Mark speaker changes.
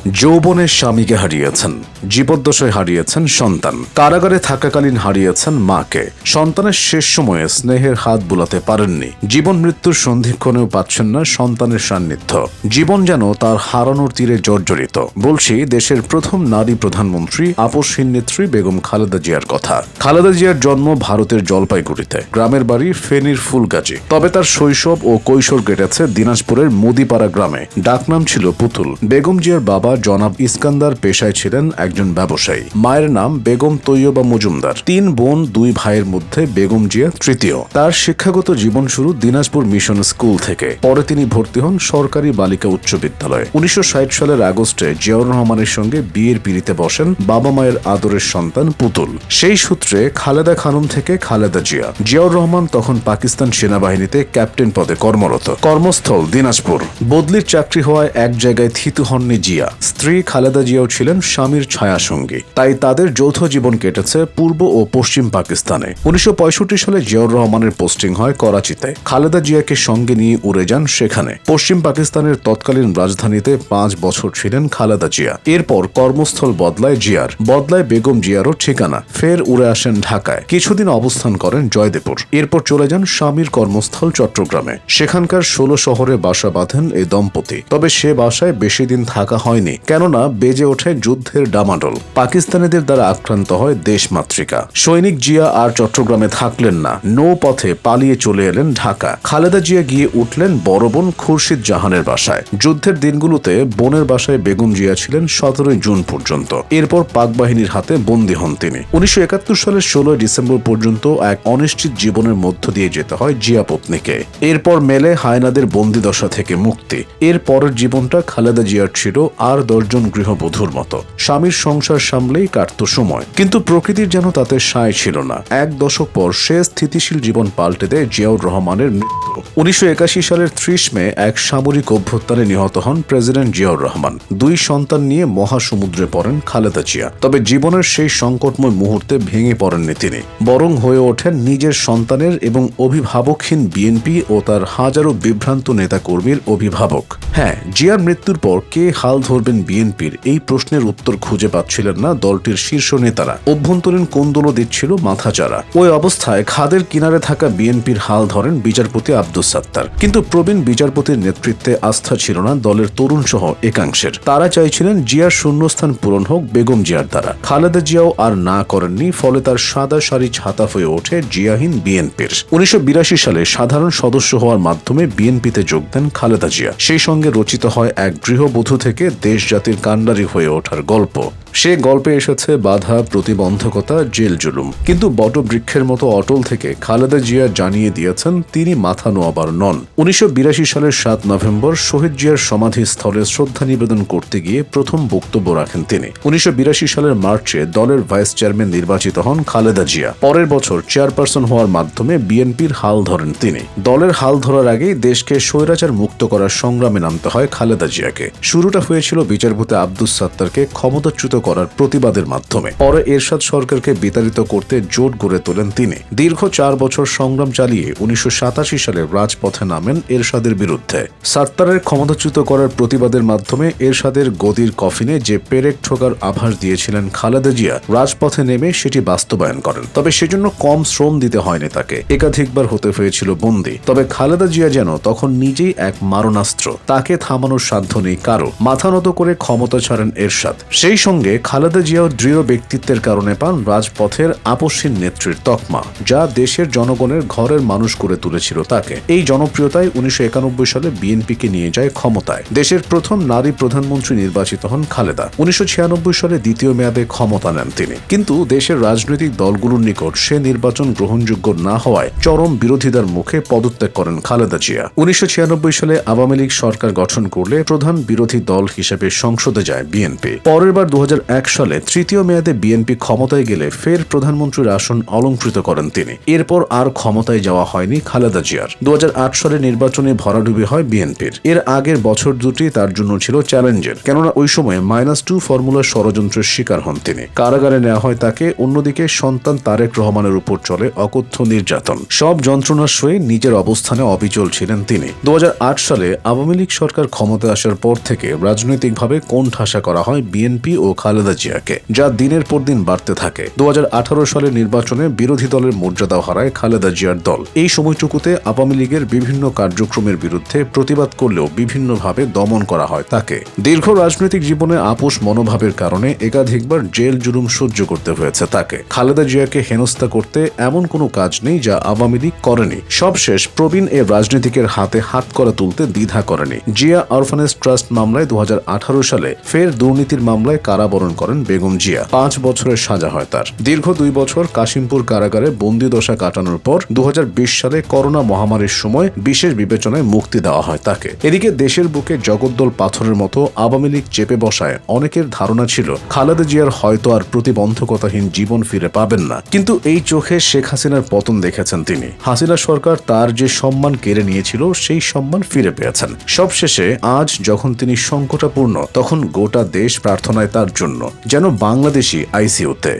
Speaker 1: যৌবনের স্বামীকে হারিয়েছেন, জীবদ্দশায় হারিয়েছেন সন্তান, কারাগারে থাকাকালীন হারিয়েছেন মাকে। সন্তানের শেষ সময়ে স্নেহের হাত বুলাতে পারেননি। জীবন মৃত্যুর সন্ধিক্ষণেও পাচ্ছেন না সন্তানের সান্নিধ্য। জীবন যেন তার হারানোর তীরে জর্জরিত। বলছি দেশের প্রথম নারী প্রধানমন্ত্রী আপসহীন নেত্রী বেগম খালেদা জিয়ার কথা। খালেদা জিয়ার জন্ম ভারতের জলপাইগুড়িতে, গ্রামের বাড়ি ফেনীর ফুলগাজী। তবে তার শৈশব ও কৈশোর কেটেছে দিনাজপুরের মুদিপাড়া গ্রামে। ডাকনাম ছিল পুতুল। বেগম জিয়ার বাবা জনাব ইস্কান্দার পেশায় ছিলেন একজন ব্যবসায়ী। মায়ের নাম বেগম তৈয়বা মজুমদার। ৩ বোন 2 ভাইয়ের মধ্যে বেগম জিয়া তৃতীয়। তার শিক্ষাগত জীবন শুরু দিনাজপুর মিশন স্কুল থেকে। পরে তিনি ভর্তি হন সরকারি বালিকা উচ্চ বিদ্যালয়ে। 1960 সালের আগস্টে জিয়াউর রহমানের সঙ্গে বিয়ের পিঁড়িতে বসেন বাবা মায়ের আদরের সন্তান পুতুল। সেই সূত্রে খালেদা খানম থেকে খালেদা জিয়া। জিয়াউর রহমান তখন পাকিস্তান সেনাবাহিনীতে ক্যাপ্টেন পদে কর্মরত। কর্মস্থল দিনাজপুর। বদলির চাকরি হওয়ায় এক জায়গায় থিতু হননি জিয়া। স্ত্রী খালেদা জিয়াও ছিলেন স্বামীর ছায়াসঙ্গী। তাই তাদের যৌথ জীবন কেটেছে পূর্ব ও পশ্চিম পাকিস্তানে। 1965 সালে জিয়াউর রহমানের পোস্টিং হয় করাচিতে। খালেদা জিয়াকে সঙ্গে নিয়ে উড়ে যান সেখানে। পশ্চিম পাকিস্তানের তৎকালীন রাজধানীতে 5 বছর ছিলেন খালেদা জিয়া। এরপর কর্মস্থল বদলায় জিয়ার, বদলায় বেগম জিয়ারও ঠিকানা। ফের উড়ে আসেন ঢাকায়। কিছুদিন অবস্থান করেন জয়দেবপুর। এরপর চলে যান স্বামীর কর্মস্থল চট্টগ্রামে। সেখানকার 16 শহরে বাসা বাঁধেন এই দম্পতি। তবে সে বাসায় বেশি দিন থাকা হয়নি, কেননা বেজে ওঠে যুদ্ধের ডামাডোল। পাকিস্তানিদের দ্বারা আক্রান্ত হয় দেশমাতৃকা। সৈনিক জিয়া আর চট্টগ্রামে থাকলেন না, নৌপথে পালিয়ে চলে এলেন ঢাকা। খালেদা জিয়া গিয়ে উঠলেন বড় বোন খুরশিদ জাহানের বাসায়। যুদ্ধের দিনগুলোতে বোনের বাসায় বেগম জিয়া ছিলেন 17 জুন পর্যন্ত। এরপর পাক বাহিনীর হাতে বন্দী হন তিনি। 1971 সালের 16 ডিসেম্বর পর্যন্ত এক অনিশ্চিত জীবনের মধ্য দিয়ে যেতে হয় জিয়া পত্নীকে। এরপর মেলে হায়নাদের বন্দিদশা থেকে মুক্তি। এর পরের জীবনটা খালেদা জিয়ার ছিল আর 10 জন গৃহবধূর মতো। স্বামীর সংসার সামলেই কাটত সময়, কিন্তু প্রকৃতির যেন তাতে সায় ছিল না। 1 দশক পর সে স্থিতিশীল জীবন পাল্টে দেয় জিয়াউর রহমানের মৃত্যু। 1981 সালের 30 মে এক সামরিক অভ্যুত্থানে নিহত হন প্রেসিডেন্ট জিয়াউর রহমান। 2 সন্তান নিয়ে মহাসমুদ্রে পড়েন খালেদা জিয়া। তবে জীবনের সেই সংকটময় মুহূর্তে ভেঙে পড়েননি তিনি, বরং হয়ে ওঠেন নিজের সন্তানের এবং অভিভাবকহীন বিএনপি ও তার হাজারো বিভ্রান্ত নেতাকর্মীর অভিভাবক। হ্যাঁ, জিয়ার মৃত্যুর পর কে হাল ধরবেন বিএনপির, এই প্রশ্নের উত্তর খুঁজে পাচ্ছিলেন না দলটির শীর্ষ নেতারা। অভ্যন্তরীণ কোন্দল দিচ্ছিল মাথাচাড়া। ওই অবস্থায় খাদের কিনারে থাকা বিএনপির হাল ধরেন বিচারপতি আব্দুস সাত্তার। কিন্তু প্রবীণ বিচারপতির নেতৃত্বে আস্থা ছিল না দলের তরুণ সহ একাংশের। তারা চাইছিলেন জিয়ার শূন্যস্থান পূরণ হোক বেগম জিয়ার দ্বারা। খালেদা জিয়াও আর না করেননি, ফলে তার সাদা শাড়ি ছাতা হয়ে ওঠে জিয়াহীন বিএনপির। 1982 সালে সাধারণ সদস্য হওয়ার মাধ্যমে বিএনপিতে যোগ দেন খালেদা জিয়া। সেই সঙ্গে রচিত হয় এক গৃহবধূ থেকে দেশ জাতির কাণ্ডারি হয়ে ওঠার গল্প। সে গল্পে এসেছে বাধা, প্রতিবন্ধকতা, জেল জুলুম, কিন্তু বটবৃক্ষের মতো অটল থেকে খালেদা জিয়া জানিয়ে দিয়েছেন তিনি মাথা নোয়াবার নন। 1982 সালের 7 নভেম্বর শহীদ জিয়ার সমাধিস্থলে শ্রদ্ধা নিবেদন করতে গিয়ে প্রথম বক্তব্য রাখেন তিনি। 1982 সালের মার্চে দলের ভাইস চেয়ারম্যান নির্বাচিত হন খালেদা জিয়া। পরের বছর চেয়ারপারসন হওয়ার মাধ্যমে বিএনপির হাল ধরেন তিনি। দলের হাল ধরার আগেই দেশকে স্বৈরাচার মুক্ত করার সংগ্রামে নামতে হয় খালেদা জিয়াকে। শুরুটা হয়েছিল বিচারপতি আব্দুস সাত্তারকে ক্ষমতাচ্যুত করার প্রতিবাদের মাধ্যমে। পরে এরশাদ সরকারকে বিতাড়িত করতে জোট গড়ে তোলেন তিনি। দীর্ঘ 4 বছর সংগ্রাম চালিয়ে 1987 সালে রাজপথে নামেন এরশাদের বিরুদ্ধে। সাত্তারের ক্ষমতাচ্যুত করার প্রতিবাদের মাধ্যমে এরশাদের গদির কফিনে যে পেরেক ঠোকার আভাস দিয়েছিলেন খালেদা জিয়া, রাজপথে নেমে সেটি বাস্তবায়ন করেন। তবে সেজন্য কম শ্রম দিতে হয়নি তাকে, একাধিকবার হতে হয়েছিল বন্দী। তবে খালেদা জিয়া যেন তখন নিজেই এক মারণাস্ত্র, তাকে থামানোর সাধ্য নেই কারো। মাথা নত করে ক্ষমতা ছাড়েন এরশাদ। সেই সঙ্গে খালেদা জিয়াও দৃঢ় ব্যক্তিত্বের কারণে পান রাজপথের আপসহীন নেত্রীর তকমা, যা দেশের জনগণের ঘরের মানুষ করে তুলেছিল তাকে। এই জনপ্রিয়তায় 1991 সালে বিএনপিকে নিয়ে যায় ক্ষমতায়। দেশের প্রথম নারী প্রধানমন্ত্রী নির্বাচিত হন খালেদা। 1996 সালে দ্বিতীয় মেয়াদে ক্ষমতা নেন তিনি। কিন্তু দেশের রাজনৈতিক দলগুলোর নিকট সে নির্বাচন গ্রহণযোগ্য না হওয়ায় চরম বিরোধিতার মুখে পদত্যাগ করেন খালেদা জিয়া। 1996 সালে আওয়ামী লীগ সরকার গঠন করলে প্রধান বিরোধী দল হিসেবে সংসদে যায় বিএনপি। পরের বার সালে তৃতীয় মেয়াদে বিএনপি ক্ষমতায় গেলে ফের প্রধানমন্ত্রীর আসন অলংকৃত করেন তিনি। এরপর আর ক্ষমতায় যাওয়া হয়নি খালেদা জিয়ার। 2008 সালে নির্বাচনে ভরাডুবি হয় বিএনপির। এর আগের বছর দুটি তার জন্য ছিল চ্যালেঞ্জের, কেননা ওই সময় -2 ফর্মুলার ষড়যন্ত্রের শিকার হন তিনি। কারাগারে নেওয়া হয় তাকে। অন্যদিকে সন্তান তারেক রহমানের উপর চলে অকথ্য নির্যাতন। সব যন্ত্রণার সয়ে নিজের অবস্থানে অবিচল ছিলেন তিনি। 2008 সালে আওয়ামী লীগ সরকার ক্ষমতায় আসার পর থেকে রাজনৈতিকভাবে কোণঠাসা করা হয় বিএনপি ও খালেদা জিয়াকে, যা দিনের পর দিন বাড়তে থাকে। 2018 সালের নির্বাচনে বিরোধী দলের মর্যাদা হারায় খালেদা জিয়ার দল। এই সময়টুকুতে আওয়ামী লীগের বিভিন্ন কার্যক্রমের বিরুদ্ধে প্রতিবাদ করলেও বিভিন্নভাবে দমন করা হয় তাকে। দীর্ঘ রাজনৈতিক জীবনে আপোষ মনোভাবের কারণে একাধিকবার জেল জুলুম সহ্য করতে হয়েছে তাকে। খালেদা জিয়াকে হেনস্থা করতে এমন কোনো কাজ নেই যা আওয়ামী লীগ করেনি। সবশেষ প্রবীণ এ রাজনীতিকের হাতে হাত করা তুলতে দ্বিধা করেনি। জিয়া অরফানেজ ট্রাস্ট মামলায় 2018 সালে ফের দুর্নীতির মামলায় কারাবরণ করেন বেগম জিয়া। 5 বছরের সাজা হয় তার। দীর্ঘ 2 বছর কাশিমপুর কারাগারে বন্দিদশা কাটানোর পর 2020 সালে করোনা মহামারীর সময় বিশেষ বিবেচনায় মুক্তি দেওয়া হয় তাকে। এদিকে দেশের বুকে জগদ্দল পাথরের মতো আওয়ামী লীগ চেপে বসায় অনেকের ধারণা ছিল খালেদা জিয়ার হয়তো আর প্রতিবন্ধকতাহীন জীবন ফিরে পাবেন না। কিন্তু এই চোখে শেখ হাসিনার পতন দেখেছেন তিনি। হাসিনা সরকার তার যে সম্মান কেড়ে নিয়েছিল সেই সম্মান ফিরে পেয়েছেন। সবশেষে আজ যখন তিনি সংকটাপূর্ণ, তখন গোটা দেশ প্রার্থনায় তার জন্য, যেন বাংলাদেশি আইসিইউতে।